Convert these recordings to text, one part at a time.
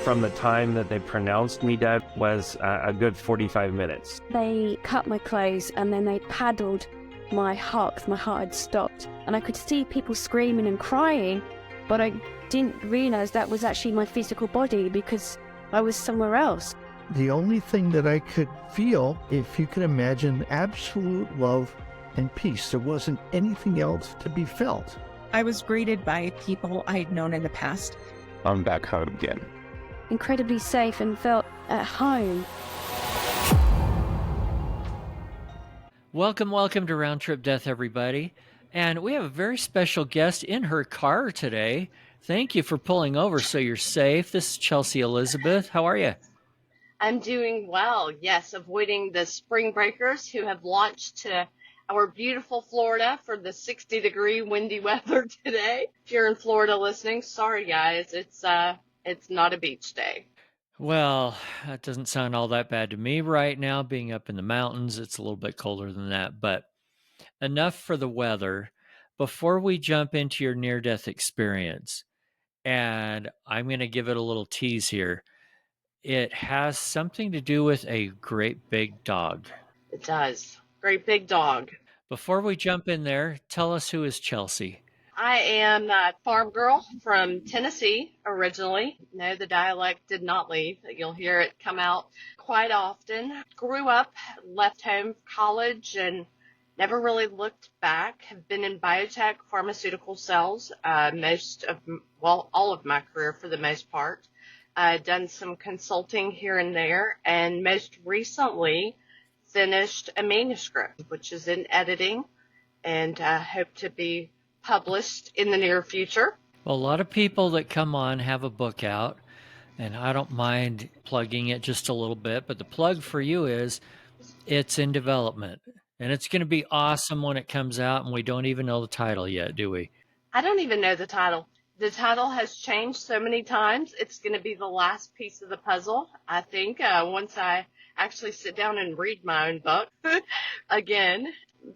From the time that they pronounced me dead was a good 45 minutes. They cut my clothes and then they paddled my heart, 'cause my heart had stopped. And I could see people screaming and crying, but I didn't realise that was actually my physical body because I was somewhere else. The only thing that I could feel, if you could imagine, absolute love and peace. There wasn't anything else to be felt. I was greeted by people I had known in the past. I'm back home again. Incredibly safe and felt at home. Welcome to Round Trip Death, everybody. And we have a very special guest in her car today. Thank you for pulling over so you're safe. This is Chelsea Elizabeth. How are you? I'm doing well, yes, avoiding the spring breakers who have launched to our beautiful Florida for the 60-degree windy weather today. If you're in Florida listening, sorry guys, it's not a beach day. Well, that doesn't sound all that bad to me right now. Being up in the mountains, it's a little bit colder than that. But enough for the weather. Before we jump into your near-death experience, and I'm going to give it a little tease here, it has something to do with a great big dog. It does. Great big dog. Before we jump in there, tell us who is Chelsea. I am a farm girl from Tennessee originally. No, the dialect did not leave. You'll hear it come out quite often. Grew up, left home for college, and never really looked back. Have been in biotech, pharmaceutical sales, all of my career for the most part. Done some consulting here and there, and most recently finished a manuscript, which is in editing, and hope to be published in the near future. Well, a lot of people that come on have a book out, and I don't mind plugging it just a little bit, but the plug for you is it's in development, and it's going to be awesome when it comes out, and we don't even know the title yet, do we? I don't even know the title. The title has changed so many times. It's going to be the last piece of the puzzle, I think, once I actually sit down and read my own book again,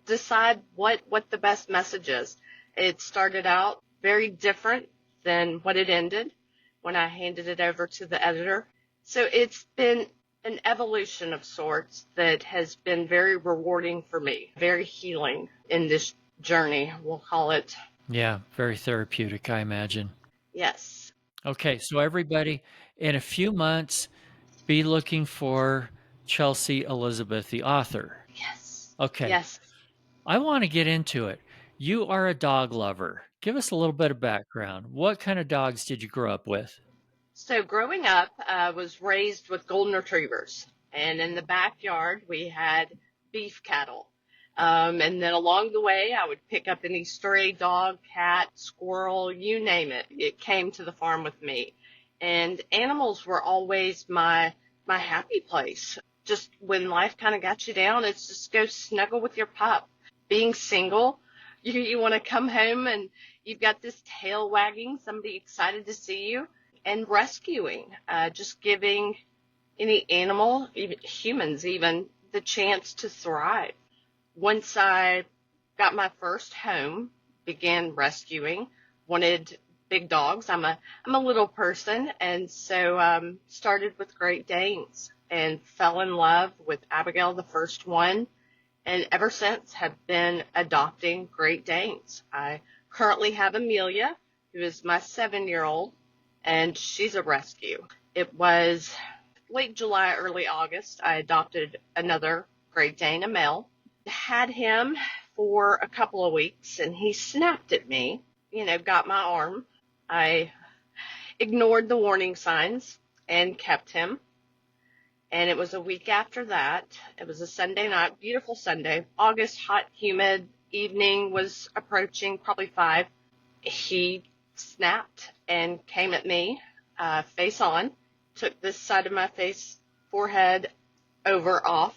decide what the best message is. It started out very different than what it ended when I handed it over to the editor. So it's been an evolution of sorts that has been very rewarding for me, very healing in this journey, we'll call it. Yeah, very therapeutic, I imagine. Yes. Okay, so everybody, in a few months, be looking for Chelsea Elizabeth, the author. Yes. Okay. Yes. I want to get into it. You are a dog lover. Give us a little bit of background. What kind of dogs did you grow up with? So growing up, I was raised with golden retrievers. And in the backyard, we had beef cattle. And then along the way, I would pick up any stray dog, cat, squirrel, you name it. It came to the farm with me. And animals were always my happy place. Just when life kind of got you down, it's just go snuggle with your pup. Being single, you want to come home and you've got this tail wagging, somebody excited to see you, and rescuing, just giving any animal, even humans even, the chance to thrive. Once I got my first home, began rescuing, wanted big dogs. I'm a little person, and so started with Great Danes and fell in love with Abigail, the first one, and ever since have been adopting Great Danes. I currently have Amelia, who is my 7-year-old, and she's a rescue. It was late July, early August, I adopted another Great Dane, a male. Had him for a couple of weeks, and he snapped at me, got my arm. I ignored the warning signs and kept him. And it was a week after that. It was a Sunday night, beautiful Sunday, August, hot, humid, evening was approaching, probably 5. He snapped and came at me, face on, took this side of my face, forehead over, off.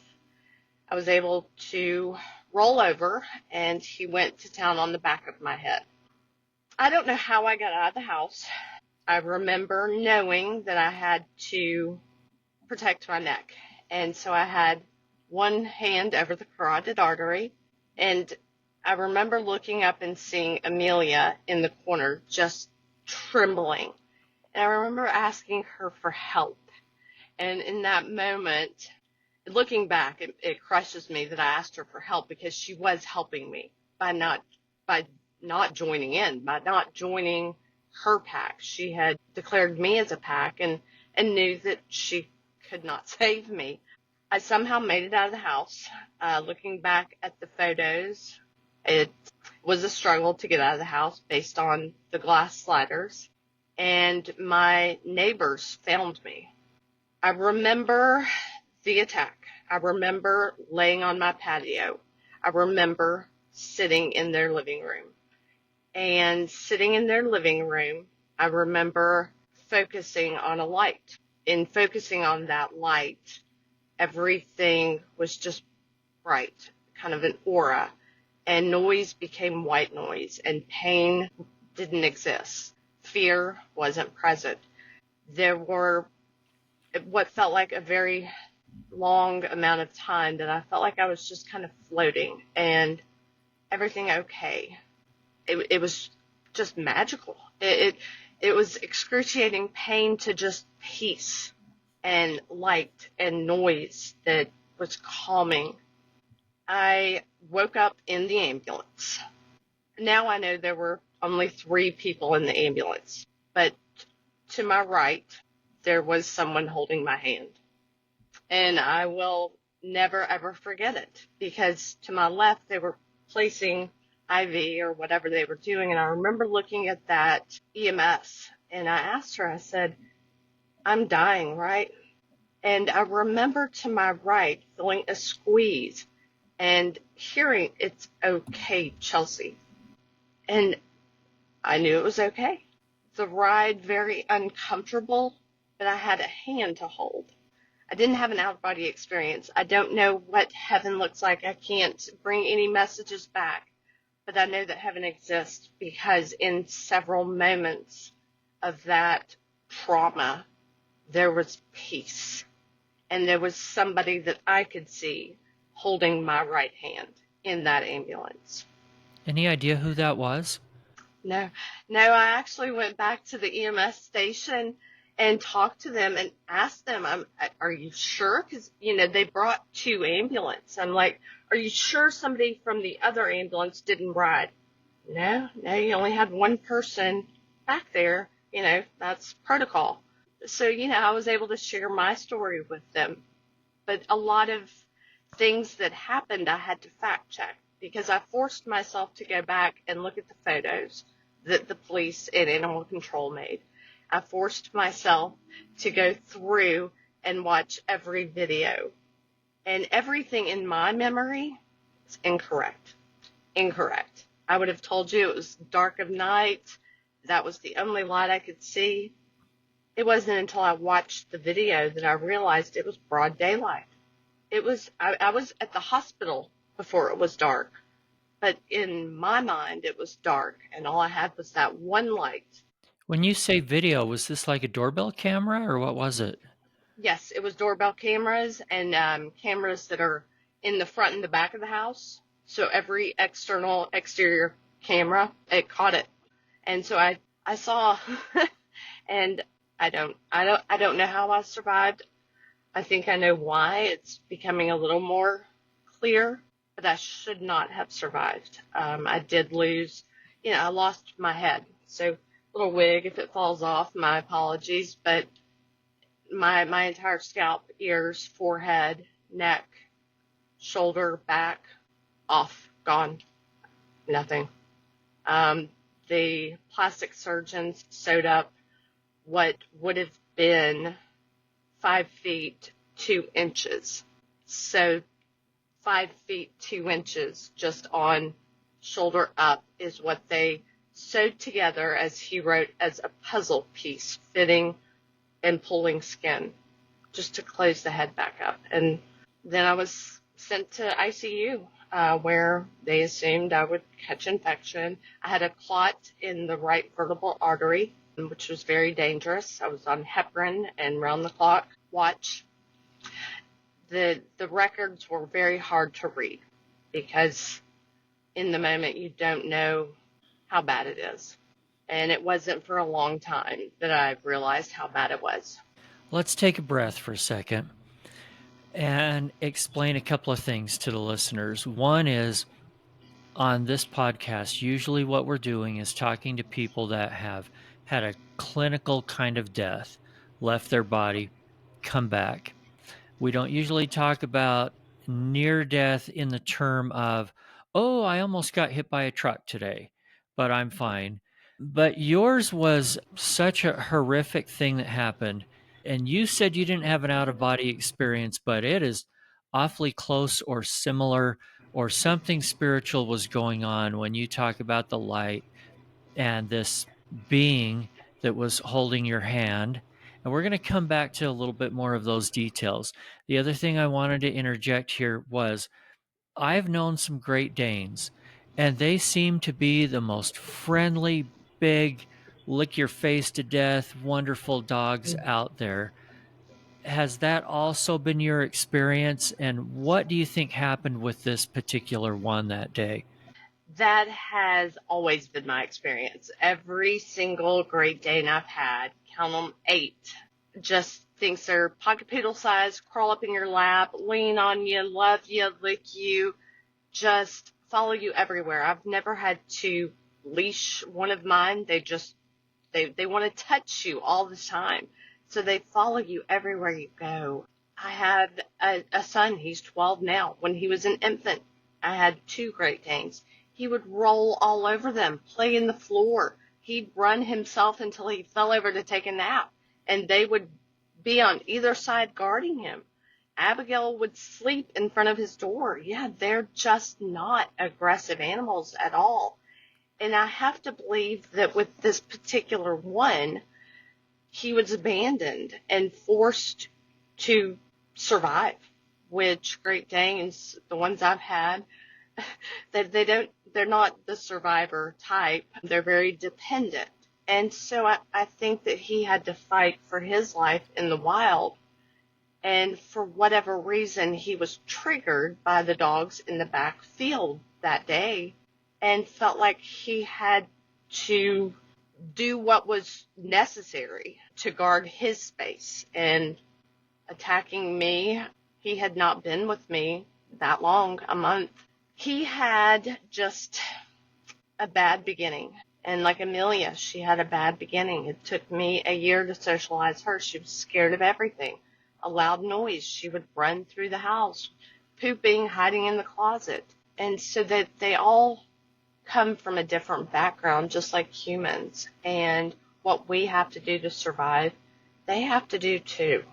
I was able to roll over, and he went to town on the back of my head. I don't know how I got out of the house. I remember knowing that I had to protect my neck. And so I had one hand over the carotid artery, and I remember looking up and seeing Amelia in the corner just trembling. And I remember asking her for help. And in that moment, looking back, it crushes me that I asked her for help, because she was helping me by not joining in, by not joining her pack. She had declared me as a pack and knew that she could not save me. I somehow made it out of the house. Looking back at the photos, it was a struggle to get out of the house based on the glass sliders, and my neighbors found me. I remember the attack. I remember laying on my patio. I remember sitting in their living room. And sitting in their living room, I remember focusing on a light. In focusing on that light, everything was just bright, kind of an aura, and noise became white noise, and pain didn't exist. Fear wasn't present. There were what felt like a very long amount of time that I felt like I was just kind of floating and everything okay. It was just magical. It was excruciating pain to just peace and light and noise that was calming. I woke up in the ambulance. Now I know there were only 3 people in the ambulance, but to my right, there was someone holding my hand. And I will never, ever forget it, because to my left, they were placing IV or whatever they were doing. And I remember looking at that EMS, and I asked her, I said, I'm dying, right? And I remember to my right feeling a squeeze and hearing, it's okay, Chelsea. And I knew it was okay. The ride very uncomfortable, but I had a hand to hold. I didn't have an out-of-body experience. I don't know what heaven looks like. I can't bring any messages back, but I know that heaven exists, because in several moments of that trauma, there was peace, and there was somebody that I could see holding my right hand in that ambulance. Any idea who that was? No, I actually went back to the EMS station and talked to them and asked them, are you sure? Because, they brought 2 ambulances. I'm like, are you sure somebody from the other ambulance didn't ride? No, you only had 1 person back there. That's protocol. So, I was able to share my story with them. But a lot of things that happened, I had to fact check, because I forced myself to go back and look at the photos that the police and animal control made. I forced myself to go through and watch every video. And everything in my memory is incorrect. I would have told you it was dark of night. That was the only light I could see. It wasn't until I watched the video that I realized it was broad daylight. I was at the hospital before it was dark. But in my mind, it was dark, and all I had was that one light. When you say video, was this like a doorbell camera, or what was it? Yes, it was doorbell cameras and cameras that are in the front and the back of the house. So every exterior camera, it caught it. And so I saw, and I don't know how I survived. I think I know why. It's becoming a little more clear. But I should not have survived. I did lose, I lost my head. So little wig, if it falls off, my apologies. But my entire scalp, ears, forehead, neck, shoulder, back, off, gone, nothing. The plastic surgeons sewed up what would have been 5 feet 2 inches. So 5 feet 2 inches just on shoulder up is what they sewed together, as he wrote, as a puzzle piece, fitting and pulling skin just to close the head back up. And then I was sent to ICU where they assumed I would catch infection. I had a clot in the right vertebral artery, which was very dangerous. I was on heparin and round-the-clock watch. The records were very hard to read, because in the moment you don't know how bad it is. And it wasn't for a long time that I realized how bad it was. Let's take a breath for a second and explain a couple of things to the listeners. One is, on this podcast, usually what we're doing is talking to people that have had a clinical kind of death, left their body, come back. We don't usually talk about near death in the term of, oh, I almost got hit by a truck today, but I'm fine. But yours was such a horrific thing that happened. And you said you didn't have an out of body experience, but it is awfully close or similar, or something spiritual was going on when you talk about the light and this being that was holding your hand. And we're going to come back to a little bit more of those details. The other thing I wanted to interject here was, I've known some Great Danes, and they seem to be the most friendly, big, lick your face to death, wonderful dogs out there. Has that also been your experience? And what do you think happened with this particular one that day? That has always been my experience. Every single Great Dane I've had, count them 8, just thinks they're pocket poodle size, crawl up in your lap, lean on you, love you, lick you, just follow you everywhere. I've never had to leash one of mine. They want to touch you all the time. So they follow you everywhere you go. I had a son, he's 12 now. When he was an infant, I had 2 Great Danes. He would roll all over them, play in the floor. He'd run himself until he fell over to take a nap. And they would be on either side guarding him. Abigail would sleep in front of his door. Yeah, they're just not aggressive animals at all. And I have to believe that with this particular one, he was abandoned and forced to survive, which Great Danes, the ones I've had, they're not the survivor type. They're very dependent. And so I think that he had to fight for his life in the wild. And for whatever reason, he was triggered by the dogs in the back field that day and felt like he had to do what was necessary to guard his space. And attacking me, he had not been with me that long, a month. He had just a bad beginning. And like Amelia, she had a bad beginning. It took me a year to socialize her. She was scared of everything. A loud noise, she would run through the house, pooping, hiding in the closet. And so that they all come from a different background, just like humans. And what we have to do to survive, they have to do too.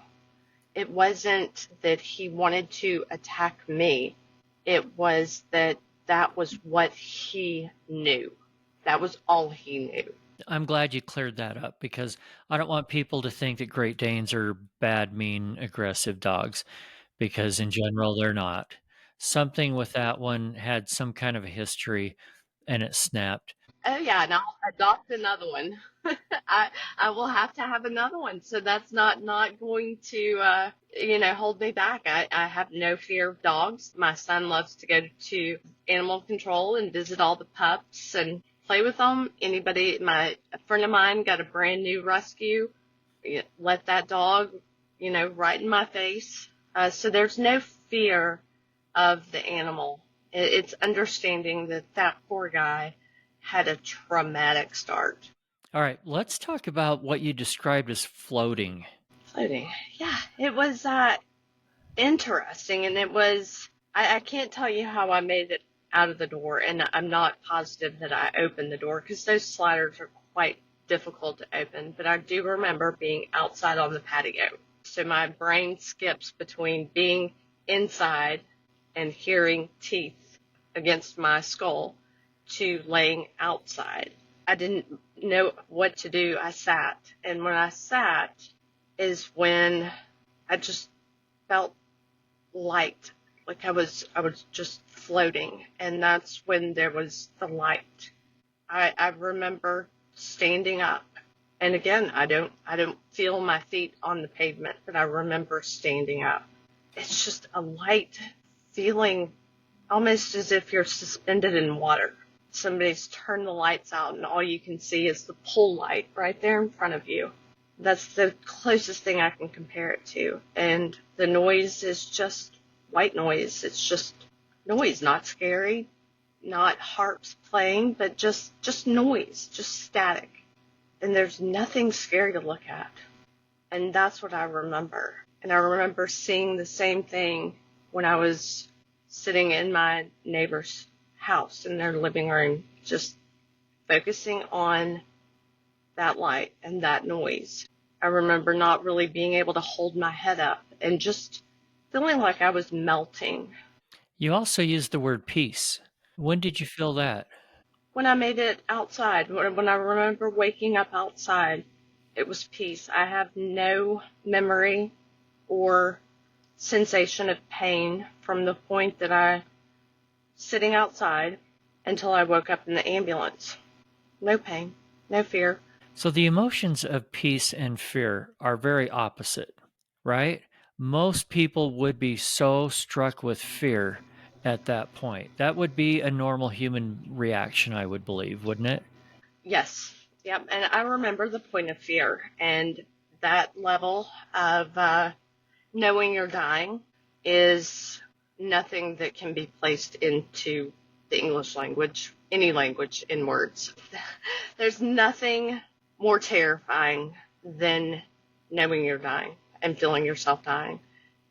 It wasn't that he wanted to attack me. It was that was what he knew. That was all he knew. I'm glad you cleared that up, because I don't want people to think that Great Danes are bad, mean, aggressive dogs, because in general they're not. Something with that one had some kind of a history and it snapped. Oh yeah, and I'll adopt another one. I will have to have another one. So that's not going to hold me back. I have no fear of dogs. My son loves to go to animal control and visit all the pups and play with them. A friend of mine got a brand new rescue. Let that dog, right in my face. So there's no fear of the animal. It's understanding that poor guy had a traumatic start. All right, let's talk about what you described as floating. Floating. Yeah, it was interesting, and it was, I can't tell you how I made it out of the door, and I'm not positive that I opened the door because those sliders are quite difficult to open, but I do remember being outside on the patio. So my brain skips between being inside and hearing teeth against my skull to laying outside. I didn't know what to do. I sat, and when I sat is when I just felt light, like I was just floating, and that's when there was the light. I remember standing up, and again, I don't feel my feet on the pavement, but I remember standing up. It's just a light feeling, almost as if you're suspended in water. somebody's turned the lights out and all you can see is the pole light right there in front of you. That's the closest thing I can compare it to. And the noise is just white noise. It's just noise, not scary, not harps playing, but just noise, just static. And there's nothing scary to look at. And that's what I remember. And I remember seeing the same thing when I was sitting in my neighbor's house in their living room, just focusing on that light and that noise. I remember not really being able to hold my head up and just feeling like I was melting. You also used the word peace. When did you feel that? When I made it outside, when I remember waking up outside, it was peace. I have no memory or sensation of pain from the point that I sitting outside until I woke up in the ambulance. No pain, no fear. So the emotions of peace and fear are very opposite, right? Most people would be so struck with fear at that point. That would be a normal human reaction, I would believe, wouldn't it? Yes. Yep. And I remember the point of fear and that level of knowing you're dying is nothing that can be placed into the English language, any language in words. There's nothing more terrifying than knowing you're dying and feeling yourself dying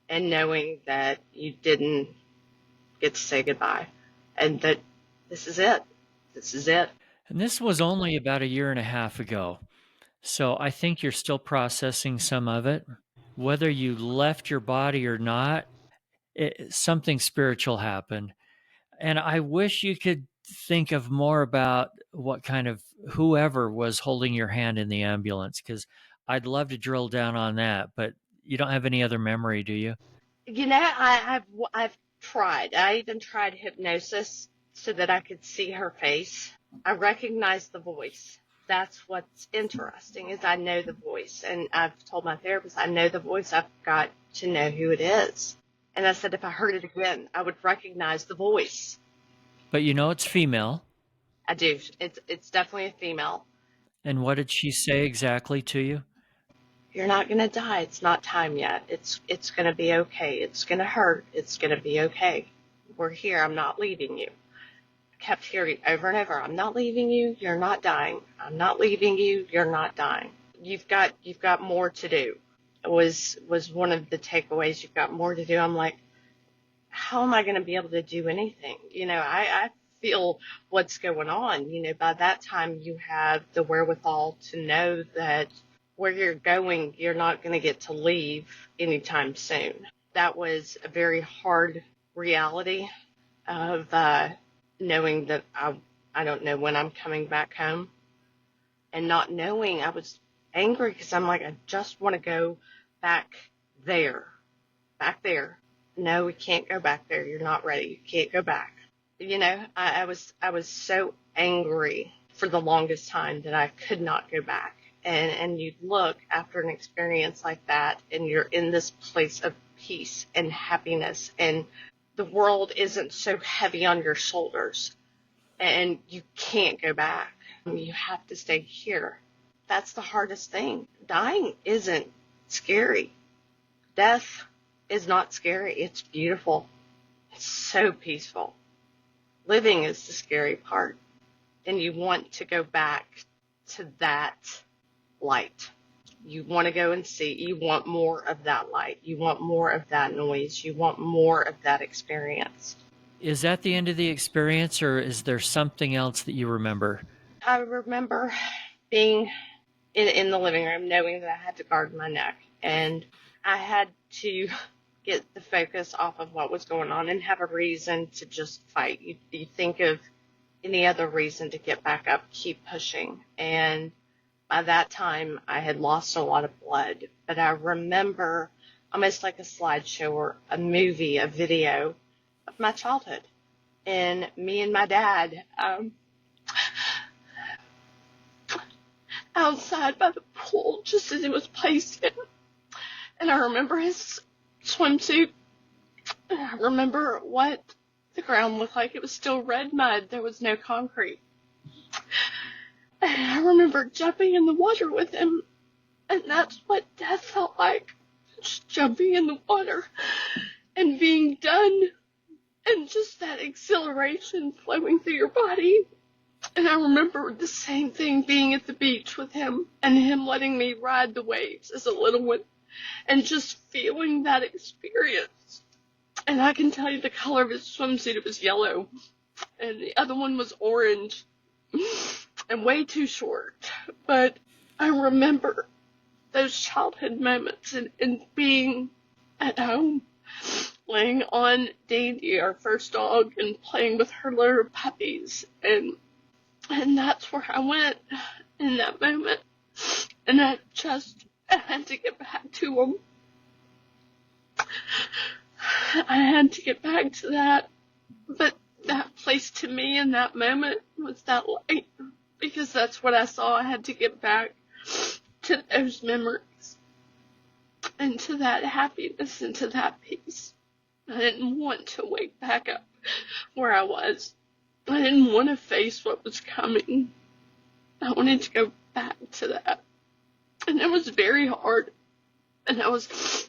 and knowing that you didn't get to say goodbye and that this is it. This is it. And this was only about a year and a half ago. So I think you're still processing some of it. Whether you left your body or not, something spiritual happened. And I wish you could think of more about what kind of whoever was holding your hand in the ambulance, because I'd love to drill down on that, but you don't have any other memory, do you? You know, I've tried. I even tried hypnosis so that I could see her face. I recognize the voice. That's what's interesting is I know the voice. And I've told my therapist, I know the voice. I've got to know who it is. And I said if I heard it again, I would recognize the voice. But you know it's female. I do. It's definitely a female. And what did she say exactly to you? You're not going to die. It's not time yet. It's going to be okay. It's going to hurt. It's going to be okay. We're here. I'm not leaving you. I kept hearing over and over, I'm not leaving you. You're not dying. I'm not leaving you. You're not dying. You've got more to do. It was one of the takeaways. You've got more to do. I'm like, how am I going to be able to do anything? You know, I feel what's going on. You know, by that time you have the wherewithal to know that where you're going, you're not going to get to leave anytime soon. That was a very hard reality of knowing that I don't know when I'm coming back home. And not knowing, I was angry because I'm like, I just want to go back there. Back there. No, we can't go back there. You're not ready. You can't go back. You know, I was so angry for the longest time that I could not go back. And you look after an experience like that and you're in this place of peace and happiness and the world isn't so heavy on your shoulders and you can't go back. You have to stay here. That's the hardest thing. Dying isn't scary. Death is not scary. It's beautiful. It's so peaceful. Living is the scary part. And you want to go back to that light. You want to go and see. You want more of that light. You want more of that noise. You want more of that experience. Is that the end of the experience, or is there something else that you remember? I remember being in the living room, knowing that I had to guard my neck. And I had to get the focus off of what was going on and have a reason to just fight. You think of any other reason to get back up, keep pushing. And by that time, I had lost a lot of blood. But I remember almost like a slideshow or a movie, a video of my childhood. And me and my dad outside by the pool just as it was placed in. And I remember his swimsuit. And I remember what The ground looked like it was still red mud. There was no concrete. And I remember jumping in the water with him, and that's what death felt like. Just jumping in the water and being done, and just that exhilaration flowing through your body. And I remember the same thing being at the beach with him, and him letting me ride the waves as a little one, and just feeling that experience. And I can tell you the color of his swimsuit, it was yellow, and the other one was orange, and way too short. But I remember those childhood moments and being at home, laying on Dane, our first dog, and playing with her litter of puppies. And that's where I went in that moment. And I had to get back to him. I had to get back to that. But that place to me in that moment was that light, because that's what I saw. I had to get back to those memories and to that happiness and to that peace. I didn't want to wake back up where I was. I didn't want to face what was coming. I wanted to go back to that. And it was very hard. And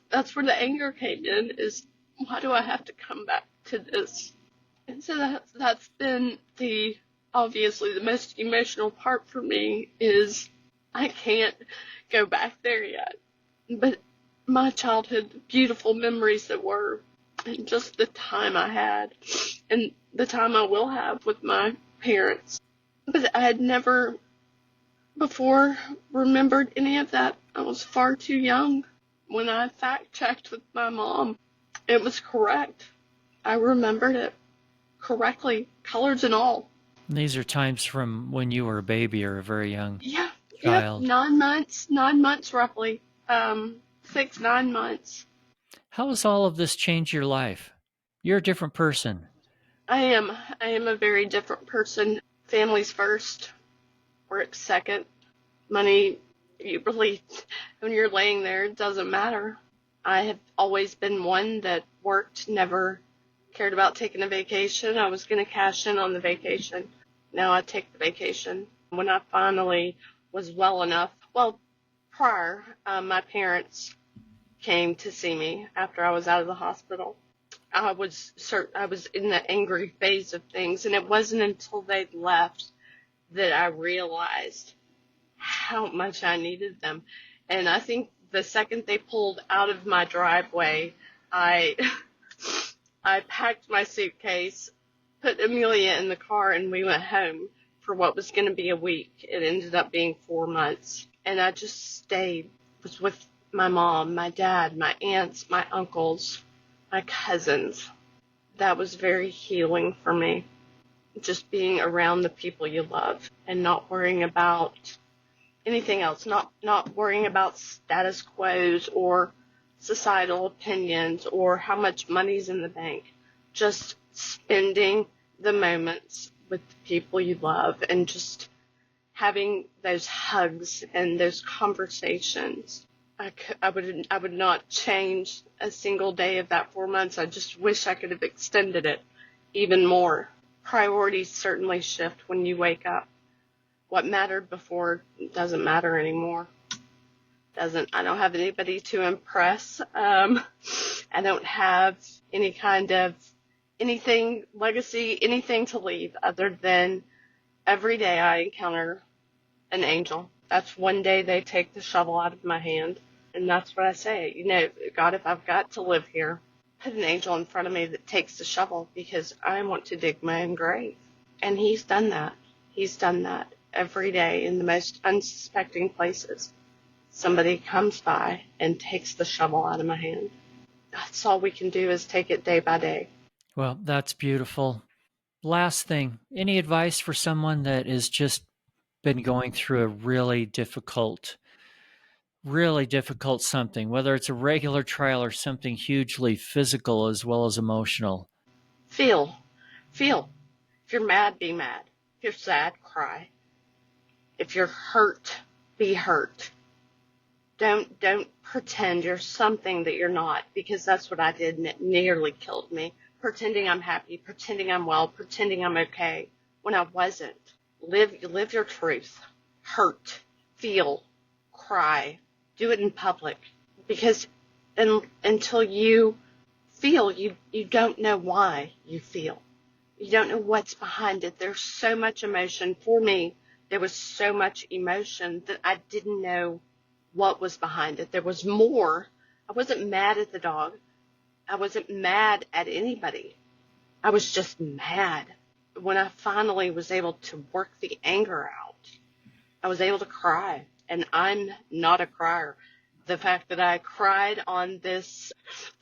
that's where the anger came in, is why do I have to come back to this? And so that's been obviously the most emotional part for me, is I can't go back there yet. But my childhood, beautiful memories that were, and just the time I had, and the time I will have with my parents. But I had never before remembered any of that. I was far too young. When I fact-checked with my mom, it was correct. I remembered it correctly, colors and all. These are times from when you were a baby or a very young child. 9 months roughly. 9 months. How has all of this changed your life? You're a different person. I am a very different person. Family's first, work second. Money, when you're laying there, it doesn't matter. I have always been one that worked, never cared about taking a vacation. I was going to cash in on the vacation. Now I take the vacation. When I finally was well enough, prior, my parents came to see me after I was out of the hospital. I was in the angry phase of things, and it wasn't until they left that I realized how much I needed them. And I think the second they pulled out of my driveway, I packed my suitcase, put Amelia in the car, and we went home for what was going to be a week. It ended up being 4 months. And I just stayed, was with my mom, my dad, my aunts, my uncles, my cousins. That was very healing for me. Just being around the people you love and not worrying about anything else, not worrying about status quos or societal opinions or how much money's in the bank. Just spending the moments with the people you love and just having those hugs and those conversations. I would not change a single day of that 4 months. I just wish I could have extended it even more. Priorities certainly shift when you wake up. What mattered before doesn't matter anymore. I don't have anybody to impress. I don't have any kind of legacy, anything to leave other than every day I encounter an angel. That's one day they take the shovel out of my hand. And that's what I say. God, if I've got to live here, put an angel in front of me that takes the shovel, because I want to dig my own grave. And he's done that. He's done that every day in the most unsuspecting places. Somebody comes by and takes the shovel out of my hand. That's all we can do, is take it day by day. Well, that's beautiful. Last thing, any advice for someone that has just been going through a really difficult something, whether it's a regular trial or something hugely physical as well as emotional? Feel. If you're mad, be mad. If you're sad, cry. If you're hurt, be hurt. Don't pretend you're something that you're not, because that's what I did, and it nearly killed me pretending I'm happy, pretending I'm well, pretending I'm okay when I wasn't. Live your truth. Hurt, feel, cry, do it in public. Because until you feel, you don't know why you feel. You don't know what's behind it. There's so much emotion. For me, there was so much emotion that I didn't know what was behind it. There was more. I wasn't mad at the dog. I wasn't mad at anybody. I was just mad. When I finally was able to work the anger out, I was able to cry. And I'm not a crier. The fact that I cried on this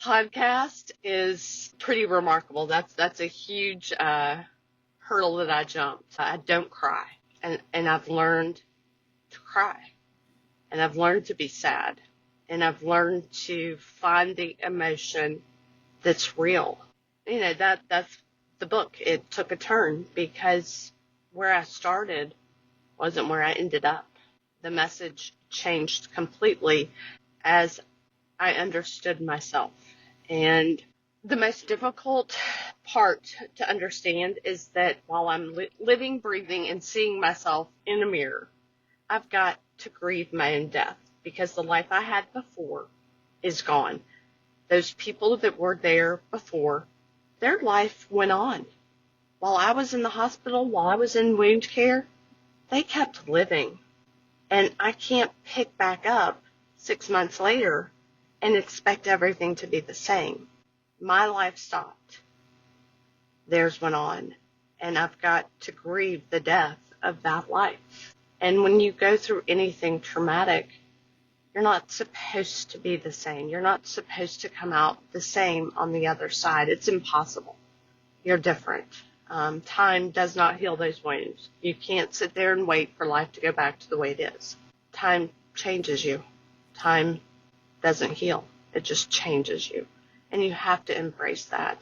podcast is pretty remarkable. That's a huge hurdle that I jumped. I don't cry. And I've learned to cry. And I've learned to be sad. And I've learned to find the emotion that's real. You know, that's the book. It took a turn because where I started wasn't where I ended up. The message changed completely as I understood myself. And the most difficult part to understand is that while I'm living, breathing, and seeing myself in a mirror, I've got to grieve my own death because the life I had before is gone. Those people that were there before, their life went on. While I was in the hospital, while I was in wound care, they kept living. And I can't pick back up 6 months later and expect everything to be the same. My life stopped. Theirs went on. And I've got to grieve the death of that life. And when you go through anything traumatic, you're not supposed to be the same. You're not supposed to come out the same on the other side. It's impossible. You're different. Time does not heal those wounds. You can't sit there and wait for life to go back to the way it is. Time changes you. Time doesn't heal. It just changes you. And you have to embrace that.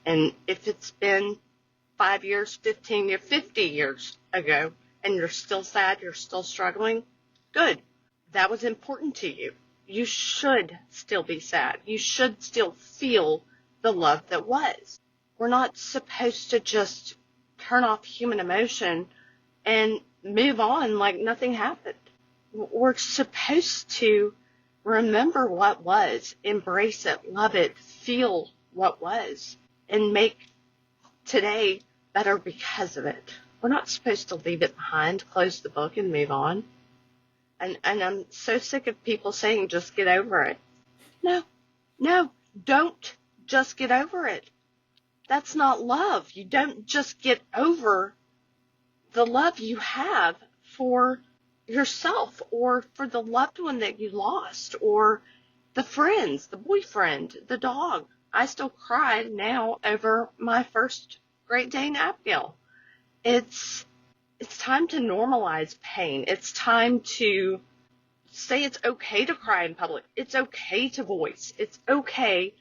And if it's been 5 years, 15 years, 50 years ago, and you're still sad, you're still struggling, good. That was important to you. You should still be sad. You should still feel the love that was. We're not supposed to just turn off human emotion and move on like nothing happened. We're supposed to remember what was, embrace it, love it, feel what was, and make today better because of it. We're not supposed to leave it behind, close the book, and move on. And I'm so sick of people saying, just get over it. No, don't just get over it. That's not love. You don't just get over the love you have for yourself or for the loved one that you lost or the friends, the boyfriend, the dog. I still cry now over my first Great Dane, Abigail. It's time to normalize pain. It's time to say it's okay to cry in public. It's okay to voice. It's okay.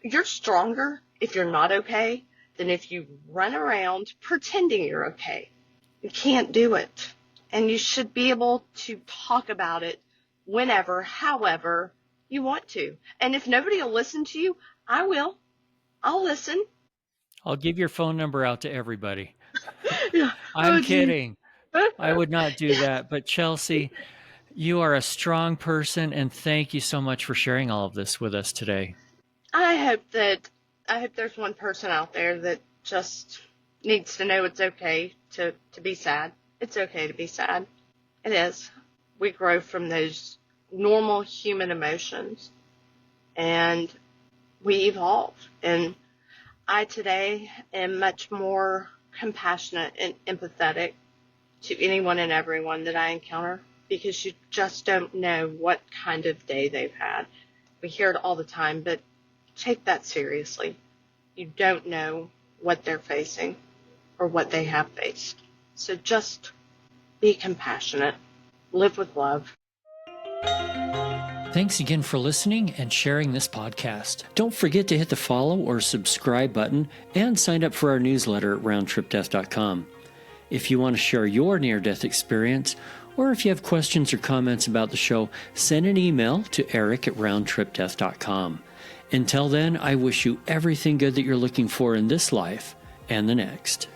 You're stronger if you're not okay than if you run around pretending you're okay. You can't do it. And you should be able to talk about it whenever, however you want to. And if nobody will listen to you, I will. I'll listen. I'll give your phone number out to everybody. Yeah. I'm kidding. I would not do that. But Chelsea, you are a strong person, and thank you so much for sharing all of this with us today. I hope there's one person out there that just needs to know it's okay to be sad. It's okay to be sad. It is. We grow from those normal human emotions, and we evolve. And I today am much more compassionate and empathetic to anyone and everyone that I encounter because you just don't know what kind of day they've had. We hear it all the time, but take that seriously. You don't know what they're facing or what they have faced. So just be compassionate. Live with love. Thanks again for listening and sharing this podcast. Don't forget to hit the follow or subscribe button and sign up for our newsletter at roundtripdeath.com. If you want to share your near-death experience, or if you have questions or comments about the show, send an email to eric@roundtripdeath.com. Until then, I wish you everything good that you're looking for in this life and the next.